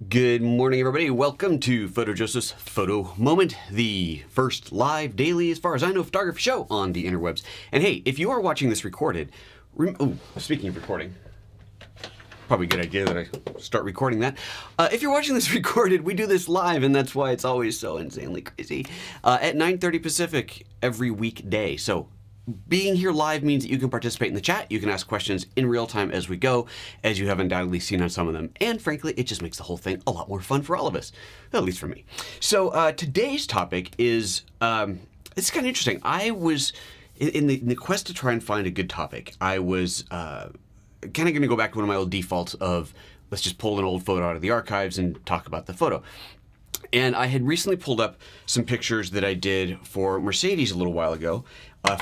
Good morning, everybody. Welcome to PhotoJoseph's Photo Moment, the first live daily, as far as I know, photography show on the interwebs. And hey, if you are watching this recorded, speaking of recording, probably a good idea that I start recording that. If you're watching this recorded, we do this live, and that's why it's always so insanely crazy, at 9:30 Pacific every weekday. So being here live means that you can participate in the chat. You can ask questions in real time as we go, as you have undoubtedly seen on some of them. And frankly, it just makes the whole thing a lot more fun for all of us, at least for me. So today's topic is, it's kind of interesting. I was, in the quest to try and find a good topic, I was kind of going to go back to one of my old defaults of, let's just pull an old photo out of the archives and talk about the photo. And I had recently pulled up some pictures that I did for Mercedes a little while ago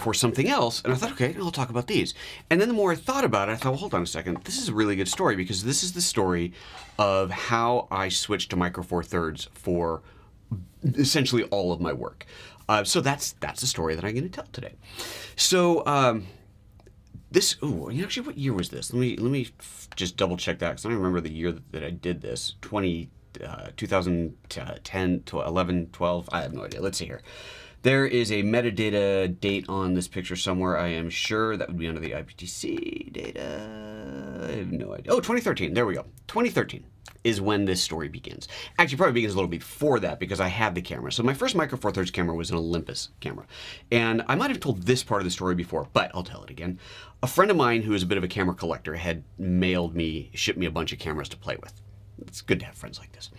for something else, and I thought, okay, I'll talk about these. And then the more I thought about it, I thought, well, hold on a second, this is a really good story, because this is the story of how I switched to Micro Four Thirds for essentially all of my work. So that's the story that I'm going to tell today. So actually, what year was this? Let me just double check that, because I don't remember the year that I did this. 2010 to 11, 12, I have no idea. Let's see here. There is a metadata date on this picture somewhere, I am sure. That would be under the IPTC data. I have no idea. Oh, 2013. There we go. 2013 is when this story begins. Actually, probably begins a little before that, because I had the camera. So my first Micro Four Thirds camera was an Olympus camera. And I might have told this part of the story before, but I'll tell it again. A friend of mine who is a bit of a camera collector had shipped me a bunch of cameras to play with. It's good to have friends like this.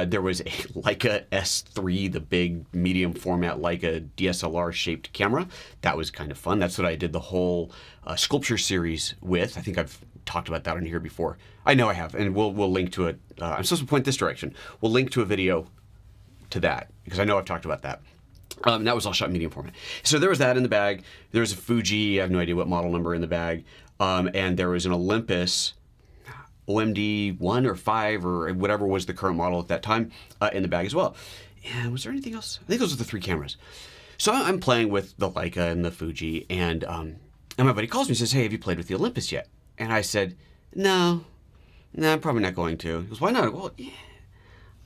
There was a Leica S3, the big medium format Leica DSLR shaped camera. That was kind of fun. That's what I did the whole sculpture series with. I think I've talked about that on here before. I know I have, and we'll link to it. I'm supposed to point this direction. We'll link to a video to that, because I know I've talked about that. That was all shot in medium format. So there was that in the bag. There was a Fuji, I have no idea what model number in the bag. And there was an Olympus OMD 1 or 5 or whatever was the current model at that time in the bag as well. And was there anything else? I think those are the three cameras. So I'm playing with the Leica and the Fuji, and my buddy calls me and says, hey, have you played with the Olympus yet? And I said, no, I'm probably not going to. He goes, why not? Well, yeah,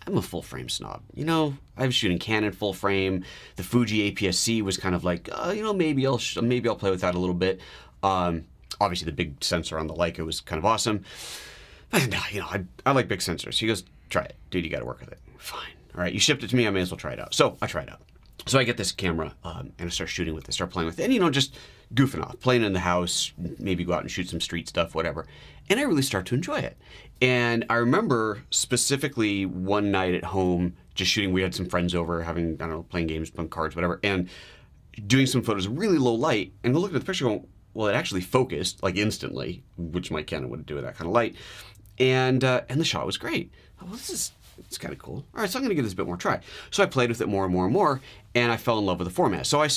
I'm a full frame snob. You know, I was shooting Canon full frame. The Fuji APS-C was kind of like, maybe I'll play with that a little bit. Obviously, the big sensor on the Leica was kind of awesome. But no, I like big sensors. He goes, try it. Dude, you got to work with it. Fine. All right, you shipped it to me. I may as well try it out. So I try it out. So I get this camera and I start shooting with it, start playing with it. And, just goofing off, playing in the house, maybe go out and shoot some street stuff, whatever. And I really start to enjoy it. And I remember specifically one night at home, just shooting. We had some friends over having, I don't know, playing games, playing cards, whatever, and doing some photos, really low light. And looking at the picture going, well, it actually focused like instantly, which my Canon wouldn't do with that kind of light. And the shot was great. Well, it's kind of cool. All right, so I'm going to give this a bit more try. So I played with it more and more and more, and I fell in love with the format. So I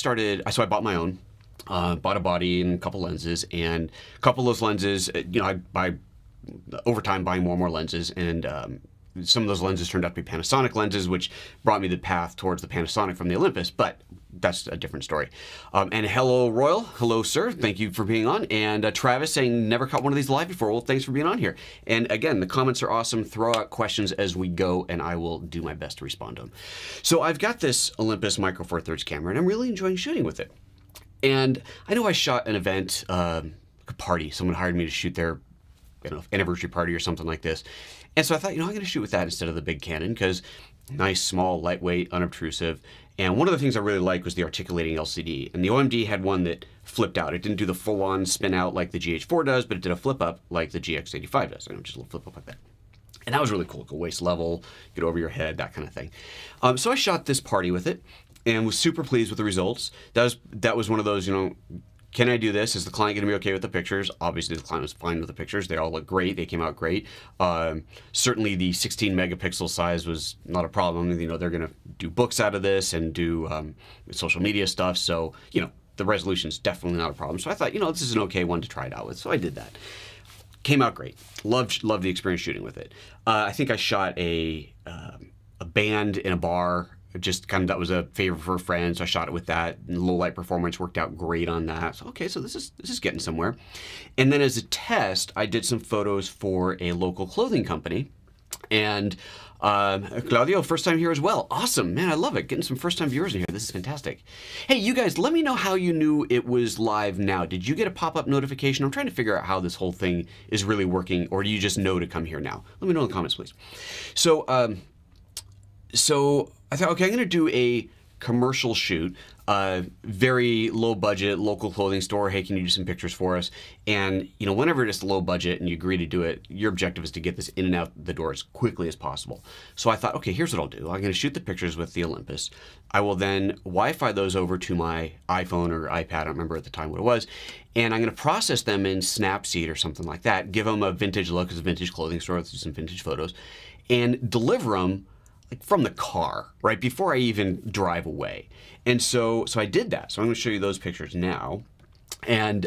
bought my own, bought a body and a couple lenses, and a couple of those lenses, I buy over time buying more and more lenses, and some of those lenses turned out to be Panasonic lenses, which brought me the path towards the Panasonic from the Olympus, but that's a different story. And hello, Royal. Hello, sir. Thank you for being on. And Travis saying, never caught one of these live before. Well, thanks for being on here. And again, the comments are awesome. Throw out questions as we go, and I will do my best to respond to them. So I've got this Olympus Micro Four Thirds camera, and I'm really enjoying shooting with it. And I know I shot an event, like a party. Someone hired me to shoot their anniversary party or something like this. And so I thought, I'm going to shoot with that instead of the big Canon, because nice, small, lightweight, unobtrusive. And one of the things I really liked was the articulating LCD. And the OMD had one that flipped out. It didn't do the full-on spin out like the GH4 does, but it did a flip up like the GX85 does. Just a little flip up like that. And that was really cool. Go waist level, get over your head, that kind of thing. So I shot this party with it and was super pleased with the results. That was one of those, can I do this? Is the client going to be okay with the pictures? Obviously, the client was fine with the pictures. They all look great. They came out great. Certainly, the 16 megapixel size was not a problem. They're going to do books out of this and do social media stuff. So, the resolution is definitely not a problem. So I thought, this is an okay one to try it out with. So I did that. Came out great. Loved the experience shooting with it. I think I shot a band in a bar. Just kind of, that was a favor for a friend, so I shot it with that. And low light performance worked out great on that. So okay, so this is getting somewhere. And then as a test, I did some photos for a local clothing company And Claudio, first time here as well. Awesome, man, I love it. Getting some first time viewers in here. This is fantastic. Hey, you guys, let me know how you knew it was live now. Did you get a pop-up notification? I'm trying to figure out how this whole thing is really working, or do you just know to come here now? Let me know in the comments, please. So I thought, okay, I'm gonna do a commercial shoot, very low budget, local clothing store. Hey, can you do some pictures for us? And you know, whenever it's low budget and you agree to do it, your objective is to get this in and out the door as quickly as possible. So I thought, okay, here's what I'll do. I'm gonna shoot the pictures with the Olympus. I will then Wi-Fi those over to my iPhone or iPad, I don't remember at the time what it was, and I'm gonna process them in Snapseed or something like that, give them a vintage look, it's a vintage clothing store, let's do some vintage photos, and deliver them like from the car, right, before I even drive away. And so I did that. So I'm going to show you those pictures now. And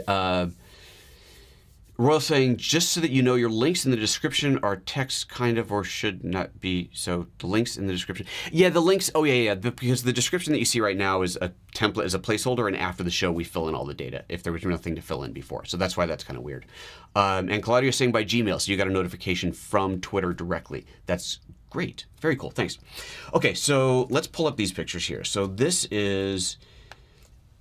Royal saying, just so that you know, your links in the description are text kind of, or should not be. So the links in the description. Yeah, the links, oh yeah, because the description that you see right now is a template, is a placeholder, and after the show we fill in all the data if there was nothing to fill in before. So that's why that's kind of weird. And Claudia saying by Gmail, so you got a notification from Twitter directly. That's great. Very cool. Thanks. Okay, so let's pull up these pictures here. So this is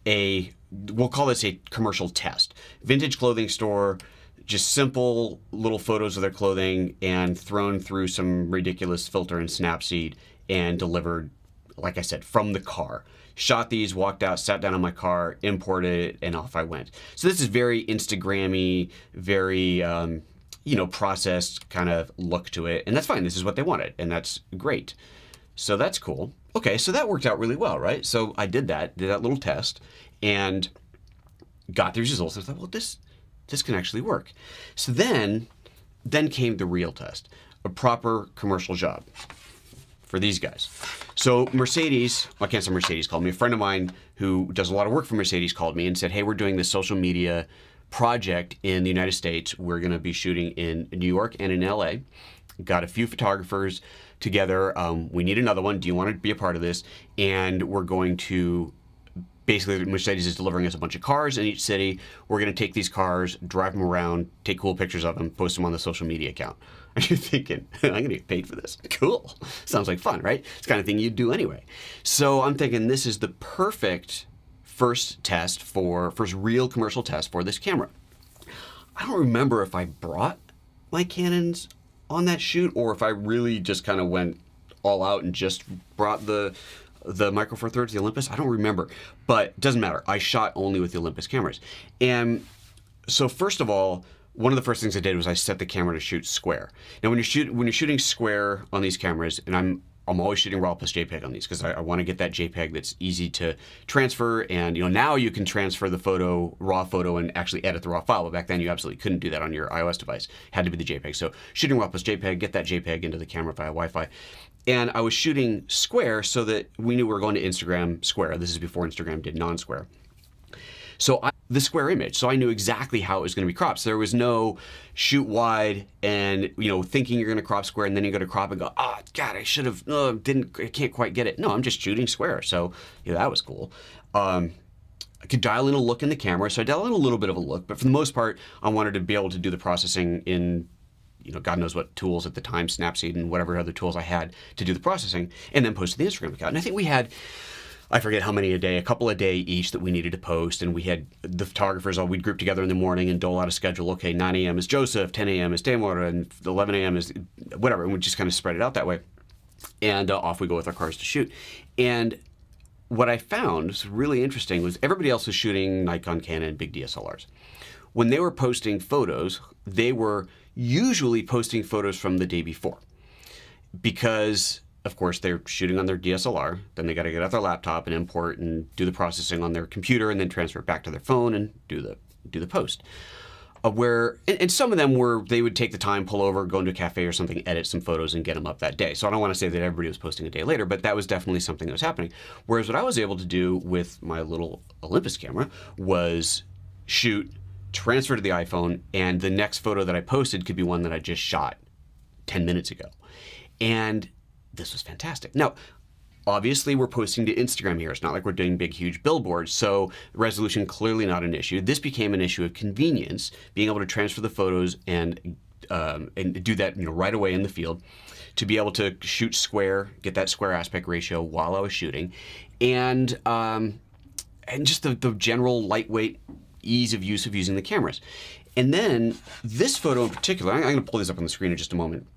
we'll call this a commercial test. Vintage clothing store, just simple little photos of their clothing and thrown through some ridiculous filter in Snapseed and delivered, like I said, from the car. Shot these, walked out, sat down in my car, imported it, and off I went. So this is very Instagram-y, very you know, processed kind of look to it, and that's fine. This is what they wanted, and that's great. So that's cool. Okay, so that worked out really well, right? So I did that little test, and got the results. I thought, well, this can actually work. So then came the real test, a proper commercial job for these guys. So Mercedes, well, I can't say Mercedes called me, a friend of mine who does a lot of work for Mercedes called me and said, hey, we're doing this social media project in the United States. We're going to be shooting in New York and in LA. Got a few photographers together. We need another one. Do you want to be a part of this? And we're going to, basically, Mercedes is delivering us a bunch of cars in each city. We're going to take these cars, drive them around, take cool pictures of them, post them on the social media account. And you're thinking, I'm going to get paid for this? Cool. Sounds like fun, right? It's the kind of thing you'd do anyway. So I'm thinking this is the perfect first real commercial test for this camera. I don't remember if I brought my Canons on that shoot or if I really just kind of went all out and just brought the Micro Four Thirds, the Olympus. I don't remember, but it doesn't matter. I shot only with the Olympus cameras. And so first of all, one of the first things I did was I set the camera to shoot square. Now when you're shooting square on these cameras, and I'm always shooting RAW plus JPEG on these because I want to get that JPEG that's easy to transfer. And you know, now you can transfer the RAW photo and actually edit the RAW file. But back then you absolutely couldn't do that on your iOS device. It had to be the JPEG. So shooting RAW plus JPEG, get that JPEG into the camera via Wi-Fi. And I was shooting square so that we knew we were going to Instagram square. This is before Instagram did non-square. So the square image. So I knew exactly how it was going to be cropped. So there was no shoot wide and, you know, thinking you're going to crop square and then you go to crop and go, oh, God, I should have, I can't quite get it. No, I'm just shooting square. So yeah, that was cool. I could dial in a look in the camera. So I dialed in a little bit of a look, but for the most part, I wanted to be able to do the processing in, you know, God knows what tools at the time, Snapseed and whatever other tools I had to do the processing, and then post to the Instagram account. And I think we had, I forget how many a day, a couple a day each that we needed to post. And we had the photographers, we'd group together in the morning and dole out a schedule. Okay, 9 a.m. is Joseph, 10 a.m. is Tamara, and 11 a.m. is whatever. And we just kind of spread it out that way. And off we go with our cars to shoot. And what I found was really interesting was everybody else was shooting Nikon, Canon, big DSLRs. When they were posting photos, they were usually posting photos from the day before. Because of course, they're shooting on their DSLR, then they got to get out their laptop and import and do the processing on their computer and then transfer it back to their phone and do the post. And some of them they would take the time, pull over, go into a cafe or something, edit some photos and get them up that day. So I don't want to say that everybody was posting a day later, but that was definitely something that was happening. Whereas what I was able to do with my little Olympus camera was shoot, transfer to the iPhone, and the next photo that I posted could be one that I just shot 10 minutes ago. And this was fantastic. Now, obviously we're posting to Instagram here. It's not like we're doing big, huge billboards, so resolution clearly not an issue. This became an issue of convenience, being able to transfer the photos and do that, you know, right away in the field. to be able to shoot square, get that square aspect ratio while I was shooting, and just the general lightweight ease of use of using the cameras. And then this photo in particular, I'm going to pull this up on the screen in just a moment,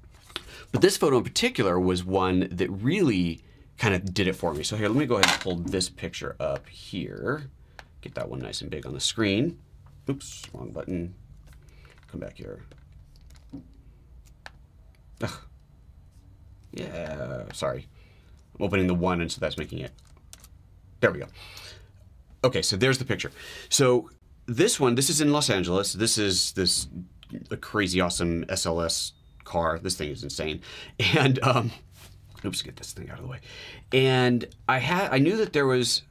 but this photo in particular was one that really kind of did it for me. So here, let me go ahead and pull this picture up here. Get that one nice and big on the screen. Oops, wrong button. Come back here. Ugh. Yeah, sorry. I'm opening the one, and so that's making it. There we go. Okay, so there's the picture. So this one, this is in Los Angeles. This is a crazy awesome SLS car. This thing is insane. And oops, get this thing out of the way. And I knew that there was,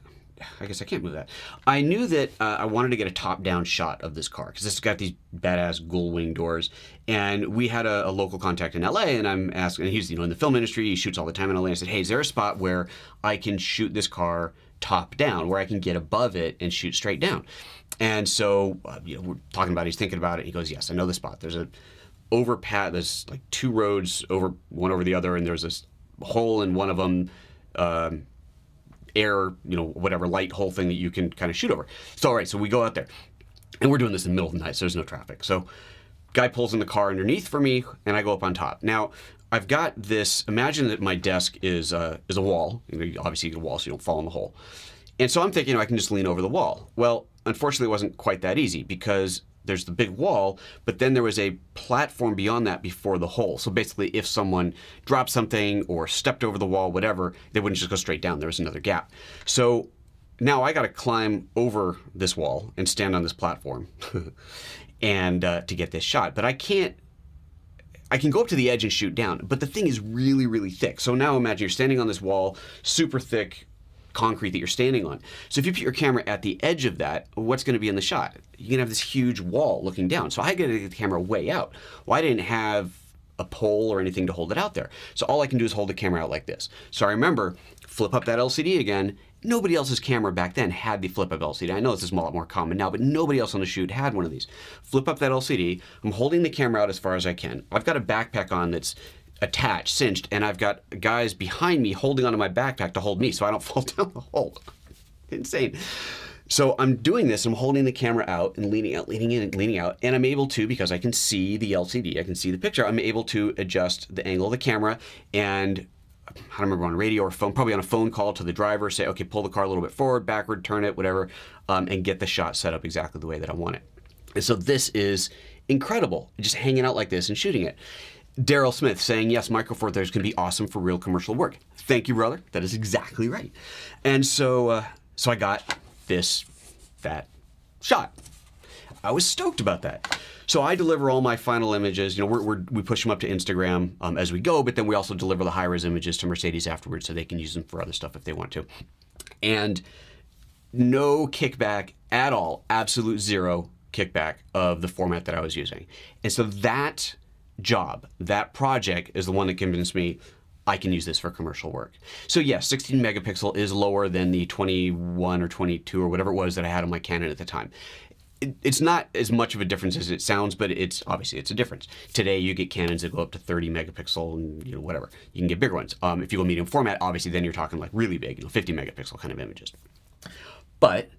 I guess I can't move that. I knew that I wanted to get a top-down shot of this car because this has got these badass gull wing doors. And we had a local contact in LA, and I'm asking, and he's in the film industry, he shoots all the time in LA. I said, hey, is there a spot where I can shoot this car top down, where I can get above it and shoot straight down? And so we're talking about it, he's thinking about it. He goes, yes, I know the spot. There's a overpass, there's like two roads one over the other, and there's this hole in one of them, air, whatever light hole thing that you can kind of shoot over. So all right, so we go out there, and we're doing this in the middle of the night, so there's no traffic. So guy pulls in the car underneath for me, and I go up on top. Now I've got this, imagine that my desk is a wall. Obviously you get a wall so you don't fall in the hole. And so I'm thinking I can just lean over the wall. Well, unfortunately it wasn't quite that easy because there's the big wall, but then there was a platform beyond that before the hole. So basically if someone dropped something or stepped over the wall, whatever, they wouldn't just go straight down. There was another gap. So now I got to climb over this wall and stand on this platform and to get this shot. But I can go up to the edge and shoot down, but the thing is really, really thick. So now imagine you're standing on this wall, super thick concrete that you're standing on. So if you put your camera at the edge of that, what's going to be in the shot? You're going to have this huge wall looking down. So I got to get the camera way out. Well, I didn't have a pole or anything to hold it out there. So all I can do is hold the camera out like this. So I remember, flip up that LCD again. Nobody else's camera back then had the flip up LCD. I know this is a lot more common now, but nobody else on the shoot had one of these. Flip up that LCD. I'm holding the camera out as far as I can. I've got a backpack on that's attached, cinched, and I've got guys behind me holding onto my backpack to hold me so I don't fall down the hole. Insane. So I'm doing this, I'm holding the camera out and leaning out, leaning in and leaning out, and I'm able to, because I can see the LCD, I can see the picture, I'm able to adjust the angle of the camera, and I don't remember, on radio or phone, probably on a phone call to the driver, say, okay, pull the car a little bit forward, backward, turn it, whatever, and get the shot set up exactly the way that I want it. And so this is incredible, just hanging out like this and shooting it. Daryl Smith saying, yes, Micro Four Thirds can be awesome for real commercial work. Thank you, brother. That is exactly right. And so, so I got that shot. I was stoked about that. So I deliver all my final images. We push them up to Instagram as we go, but then we also deliver the high-res images to Mercedes afterwards so they can use them for other stuff if they want to. And no kickback at all, absolute zero kickback of the format that I was using. And so that job, that project is the one that convinced me I can use this for commercial work. So yes, 16 megapixel is lower than the 21 or 22 or whatever it was that I had on my Canon at the time. It's not as much of a difference as it sounds, but it's obviously it's a difference. Today you get Canons that go up to 30 megapixel and whatever. You can get bigger ones. If you go medium format, obviously then you're talking like really big, 50 megapixel kind of images. But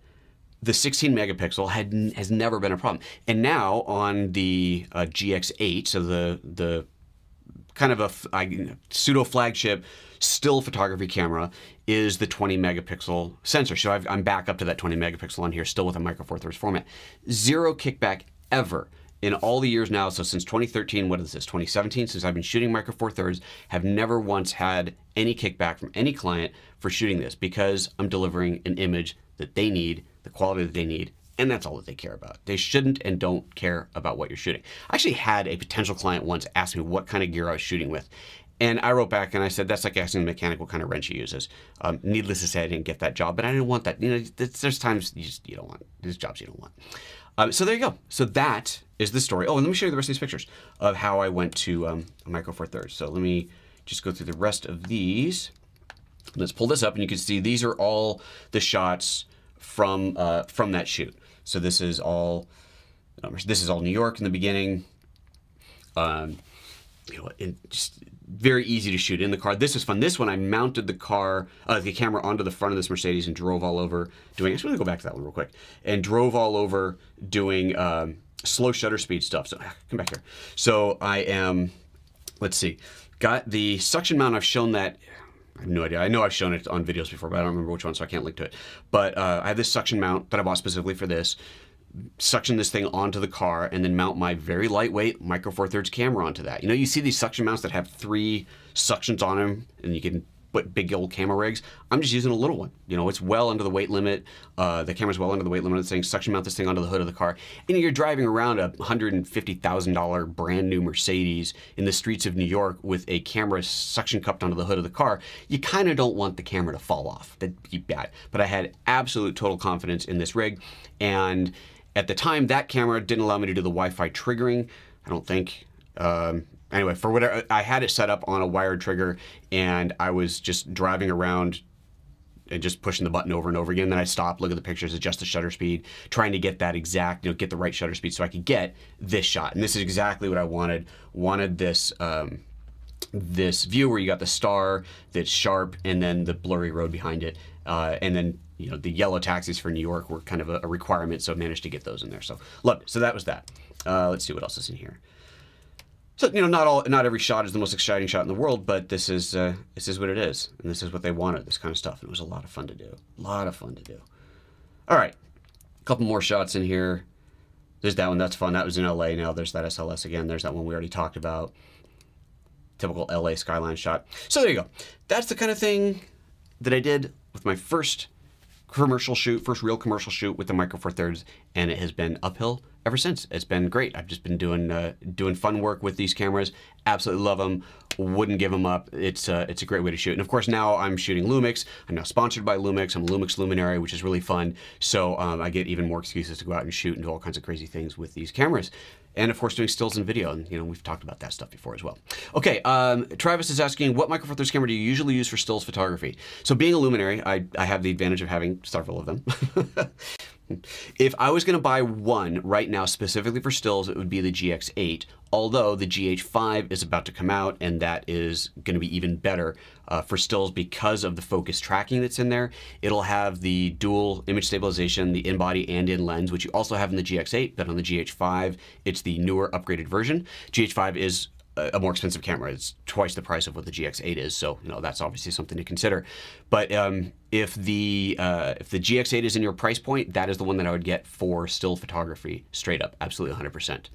the 16 megapixel has never been a problem. And now on the GX8, so the kind of a pseudo flagship still photography camera, is the 20 megapixel sensor. So I'm back up to that 20 megapixel on here, still with a Micro Four Thirds format. Zero kickback ever in all the years now. So since 2013, what is this, 2017, since I've been shooting Micro Four Thirds, have never once had any kickback from any client for shooting this, because I'm delivering an image that they need, the quality that they need, and that's all that they care about. They shouldn't and don't care about what you're shooting. I actually had a potential client once ask me what kind of gear I was shooting with. And I wrote back and I said, that's like asking the mechanic what kind of wrench he uses. Needless to say, I didn't get that job, but I didn't want that. There's times you don't want, there's jobs you don't want. So there you go. So that is the story. Oh, and let me show you the rest of these pictures of how I went to a Micro Four Thirds. So let me just go through the rest of these. Let's pull this up and you can see these are all the shots from that shoot. So this is all New York in the beginning. just very easy to shoot in the car. This is fun. This one, I mounted the camera onto the front of this Mercedes and drove all over doing, actually, let me go back to that one real quick, and drove all over doing slow shutter speed stuff. So come back here. So I am, let's see, got the suction mount. I've shown that. I have no idea. I know I've shown it on videos before, but I don't remember which one, so I can't link to it. But I have this suction mount that I bought specifically for this. Suction this thing onto the car and then mount my very lightweight Micro Four Thirds camera onto that. You see these suction mounts that have 3 suctions on them, and you can put big old camera rigs. I'm just using a little one. It's well under the weight limit. The camera's well under the weight limit of the thing. Suction mount this thing onto the hood of the car. And you're driving around a $150,000 brand new Mercedes in the streets of New York with a camera suction cupped onto the hood of the car. You kind of don't want the camera to fall off. That'd be bad. But I had absolute total confidence in this rig. And at the time, that camera didn't allow me to do the Wi-Fi triggering, I don't think. Anyway, for whatever, I had it set up on a wired trigger, and I was just driving around and just pushing the button over and over again. Then I stopped, look at the pictures, adjust the shutter speed, trying to get that exact, get the right shutter speed so I could get this shot. And this is exactly what I wanted. Wanted this this view where you got the star that's sharp and then the blurry road behind it, and then the yellow taxis for New York were kind of a requirement, so I managed to get those in there. So loved it. So that was that. Let's see what else is in here. So not every shot is the most exciting shot in the world, but this is what it is, and this is what they wanted. This kind of stuff. And it was a lot of fun to do. A lot of fun to do. All right, a couple more shots in here. There's that one. That's fun. That was in LA. Now there's that SLS again. There's that one we already talked about. Typical LA skyline shot. So there you go. That's the kind of thing that I did with my first real commercial shoot with the Micro Four Thirds, and it has been uphill ever since. It's been great. I've just been doing fun work with these cameras. Absolutely love them. Wouldn't give them up. It's a great way to shoot. And of course now I'm shooting Lumix. I'm now sponsored by Lumix. I'm a Lumix luminary, which is really fun. So I get even more excuses to go out and shoot and do all kinds of crazy things with these cameras. And of course doing stills and video, and we've talked about that stuff before as well. Okay, Travis is asking, what Micro Four Thirds camera do you usually use for stills photography? So being a luminary, I have the advantage of having several of them. If I was going to buy one right now specifically for stills, it would be the GX8, although the GH5 is about to come out, and that is going to be even better for stills because of the focus tracking that's in there. It'll have the dual image stabilization, the in-body and in-lens, which you also have in the GX8, but on the GH5, it's the newer upgraded version. GH5 is a more expensive camera. It's twice the price of what the GX8 is, so that's obviously something to consider. But if the GX8 is in your price point, that is the one that I would get for still photography, straight up, absolutely 100%.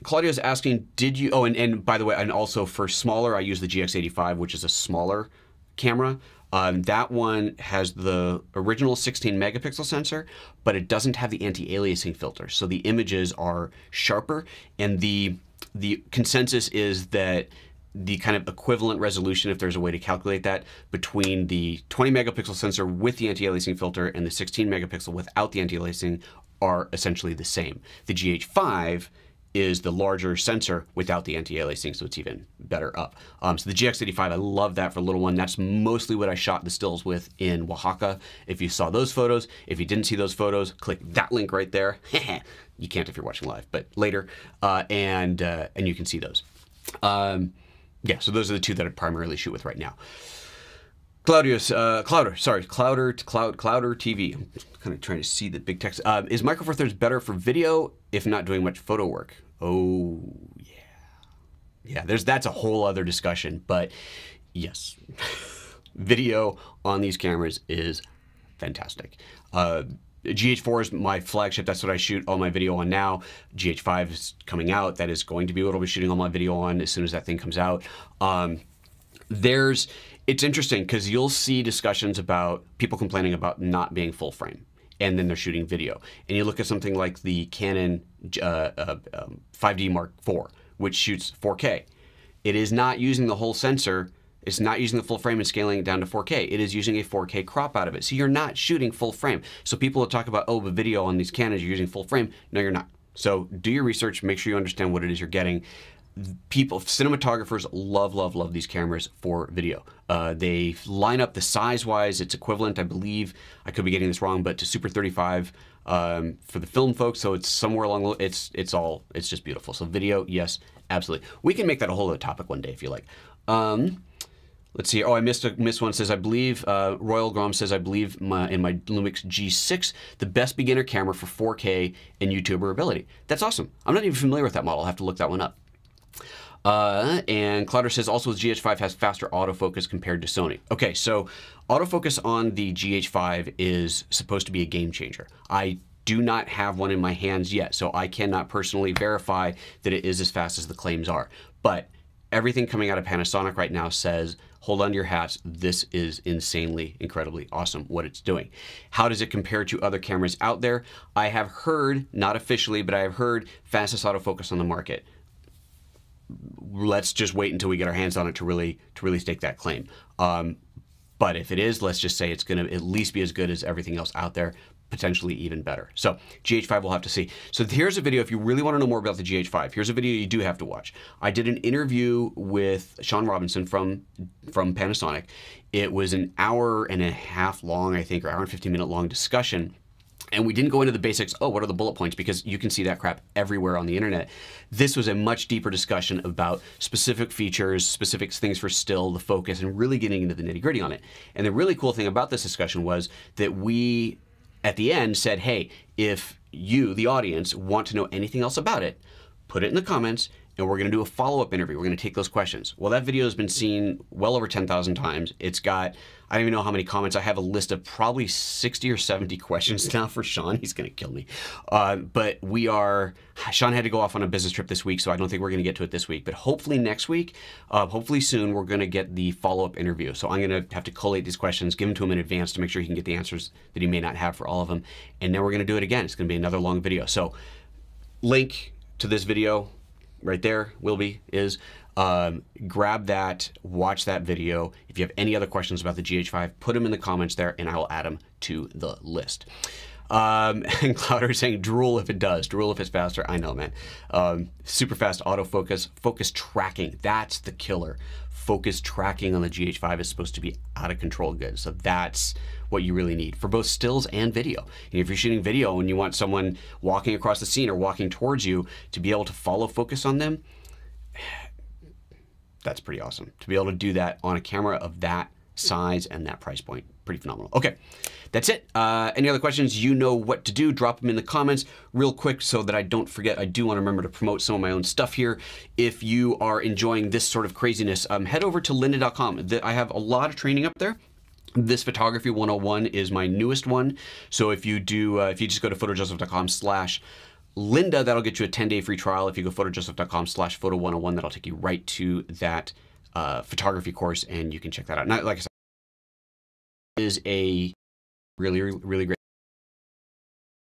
Claudio's asking, did you? Oh, and by the way, and also for smaller, I use the GX85, which is a smaller camera. That one has the original 16 megapixel sensor, but it doesn't have the anti-aliasing filter, so the images are sharper, and the consensus is that the kind of equivalent resolution, if there's a way to calculate that, between the 20 megapixel sensor with the anti-aliasing filter and the 16 megapixel without the anti-aliasing are essentially the same. The GH5 is the larger sensor without the anti-aliasing, so it's even better up. So the GX85, I love that for a little one. That's mostly what I shot the stills with in Oaxaca. If you saw those photos, if you didn't see those photos, click that link right there. You can't if you're watching live, but later, and you can see those. Yeah, so those are the two that I primarily shoot with right now. Clouder TV. I'm kind of trying to see the big text. Is Micro Four Thirds better for video if not doing much photo work? Oh, yeah. Yeah, that's a whole other discussion, but yes. Video on these cameras is fantastic. GH4 is my flagship. That's what I shoot all my video on now. GH5 is coming out. That is going to be what I'll be shooting all my video on as soon as that thing comes out. It's interesting because you'll see discussions about people complaining about not being full frame, and then they're shooting video. And you look at something like the Canon 5D Mark IV, which shoots 4K. It is not using the whole sensor. It's not using the full frame and scaling it down to 4K. It is using a 4K crop out of it. So you're not shooting full frame. So people will talk about, oh, the video on these Canons, you're using full frame. No, you're not. So do your research, make sure you understand what it is you're getting. people, cinematographers love, love, love these cameras for video. They line up the size-wise. It's equivalent, I believe, I could be getting this wrong, but to Super 35 for the film folks. So it's somewhere along the, it's just beautiful. So video, yes, absolutely. We can make that a whole other topic one day if you like. Let's see. Oh, I missed one. Says, I believe, Royal Grom says, I believe in my Lumix G6, the best beginner camera for 4K and YouTuberability. That's awesome. I'm not even familiar with that model. I'll have to look that one up. And Clouder says, also, the GH5 has faster autofocus compared to Sony. Okay, so autofocus on the GH5 is supposed to be a game changer. I do not have one in my hands yet, so I cannot personally verify that it is as fast as the claims are. But everything coming out of Panasonic right now says, hold on to your hats, this is insanely, incredibly awesome what it's doing. How does it compare to other cameras out there? I have heard, not officially, but I have heard fastest autofocus on the market. Let's just wait until we get our hands on it to really stake that claim. But if it is, let's just say it's going to at least be as good as everything else out there, potentially even better. So GH5 we'll have to see. So here's a video, if you really want to know more about the GH5, here's a video you do have to watch. I did an interview with Sean Robinson from Panasonic. It was an hour and a half long, I think, or hour and 15-minute long discussion. And we didn't go into the basics, oh, what are the bullet points? Because you can see that crap everywhere on the internet. This was a much deeper discussion about specific features, specific things for still, the focus, and really getting into the nitty-gritty on it. And the really cool thing about this discussion was that we, at the end, said, hey, if you, the audience, want to know anything else about it, put it in the comments, and we're going to do a follow-up interview. We're going to take those questions. Well, that video has been seen well over 10,000 times. It's got, I don't even know how many comments. I have a list of probably 60 or 70 questions now for Sean. He's going to kill me. But Sean had to go off on a business trip this week, so I don't think we're going to get to it this week. But hopefully next week, hopefully soon, we're going to get the follow-up interview. So I'm going to have to collate these questions, give them to him in advance to make sure he can get the answers that he may not have for all of them. And then we're going to do it again. It's going to be another long video. So link to this video right there is grab that, watch that video. If you have any other questions about the GH5, put them in the comments there and I will add them to the list. And Clouder is saying drool if it does, drool if it's faster. I know, man. Super fast autofocus, focus tracking, that's the killer. Focus tracking on the GH5 is supposed to be out of control good. So that's what you really need for both stills and video. And if you're shooting video and you want someone walking across the scene or walking towards you to be able to follow focus on them, that's pretty awesome. To be able to do that on a camera of that size and that price point, pretty phenomenal. Okay, that's it. Any other questions? You know what to do. Drop them in the comments real quick so that I don't forget. I do want to remember to promote some of my own stuff here. If you are enjoying this sort of craziness, head over to lynda.com. I have a lot of training up there. This Photography 101 is my newest one. So if you just go to photojoseph.com/Lynda, that'll get you a 10-day free trial. If you go photojoseph.com/photo101, that'll take you right to that photography course, and you can check that out. Now, like I said, it is a really, really great